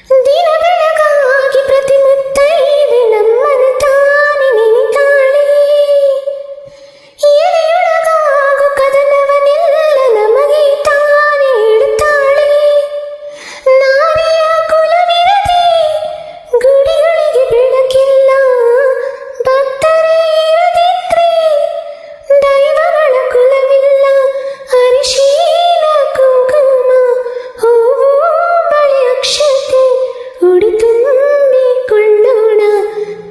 ದಿನ ಬೆಳಗಾಗಿ ಪ್ರತಿ ಮುತ್ತೈದೆ ನಮ್ಮನ ತಾನೆ ನೆನಿತಾಳೆ. ಎಳೆಯೊಳಗಾಗು ಕದನವನೆಲ್ಲ ನಮಗೆ ತಾನೆ ಇಡುತ್ತಾಳೆ. ನಾರಿಯ ಕುಲವಿರದೆ ಗುಡಿಯೊಳಗೆ ಬೆಳಕಿಲ್ಲ. ಭಕ್ತರೇ ಇರದಿದ್ರೆ ದೈವಗಳ ಕುಲವಿಲ್ಲ. ಅರಿಶಿನ ಕುಂಕುಮ ಹೂವು ಬಳೆ ಅಕ್ಷತೆ ಉಡಿ ತುಂಬಿಕೊಳ್ಳೋಣ.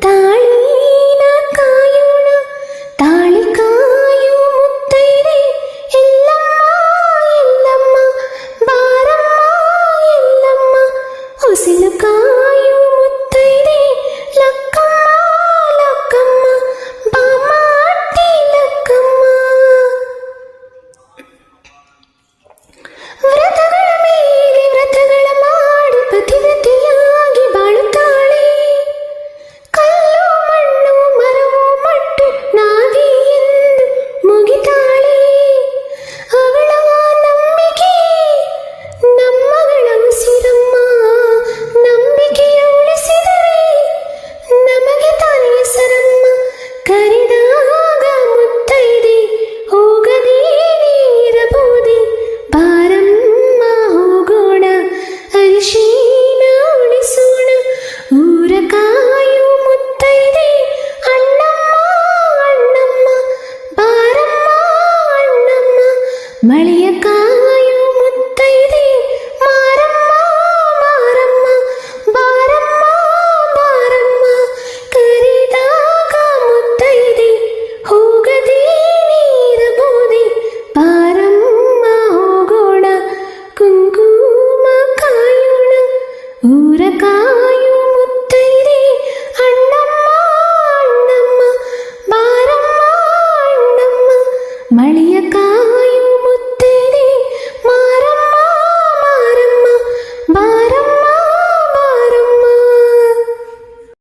ತಾಳಿನ ಕಾಯೋಣ, ತಾಳಿ ಕಾಯು ಮುತ್ತೈದೆ ಎಲ್ಲಮ್ಮ ಎಲ್ಲಮ್ಮ ಬಾರಮ್ಮ ಎಲ್ಲಮ್ಮ. ಹೊಸಿಲು ಕಾಯು ಮುತ್ತೈದೆ ಲಕ್ಕಮ್ಮ ಲಕ್ಕಮ್ಮ ಬಾಮ ಅಟ್ಟಿ ಲಕ್ಕಮ್ಮ. ವ್ರತಗಳ ಮೇಲೆ ವ್ರತಗಳ ಮಾಡಿ ಪತಿವ್ರತೆಯಾಗಿ ಬಾಳುತ್ತಾಳೆ. ಕಲ್ಲು ಮಣ್ಣು ಮರವು ಮಟ್ಟು ನಾದಿ ಎಂದು ಮುಗಿತಾಳೆ. ಅವಳ ನಂಬಿಕೆ ನಮ್ಮಗಳ ಉಸಿರಮ್ಮ. ನಂಬಿಕೆಯ ಉಳಿಸಿದರೆ ನಮಗೆ ತಾನೇ ಹೆಸರಮ್ಮ. ಕರೆದಾಗ ಮುತ್ತೈದೆ ಹೋಗದೇ ಇರಬಹುದೇ ಬಾರಮ್ಮ ಹೋಗೋಣ. ಅರಿಶಿನ ಉಳಿಸೋಣ. ಊರ ಕಾಯು ಮುತ್ತೈದೆ ಅಣ್ಣಮ್ಮ ಅಣ್ಣಮ್ಮ ಬಾರಮ್ಮ ಅಣ್ಣಮ್ಮ. ಮಳೆಯ ಕಾಯು ಮುತ್ತೈದೆ ಮಾರಮ್ಮ ಮಾರಮ್ಮ ಬಾರಮ್ಮ ಬಾರಮ್ಮ. ಕರೆದಾಗ ಮುತ್ತೈದೆ ಹೋಗದೇ ಇರಬಹುದೇ ಬಾರಮ್ಮ ಹೋಗೋಣ. ಕುಂಕುಮ ಕಾಯೋಣ. ಊರ ಕಾಯು ಮುತ್ತೈದೆ ಅಣ್ಣಮ್ಮ ಅಣ್ಣಮ್ಮ ಬಾರಮ್ಮ ಅಣ್ಣಮ್ಮ. ಮಳೆಯ ಕಾಯು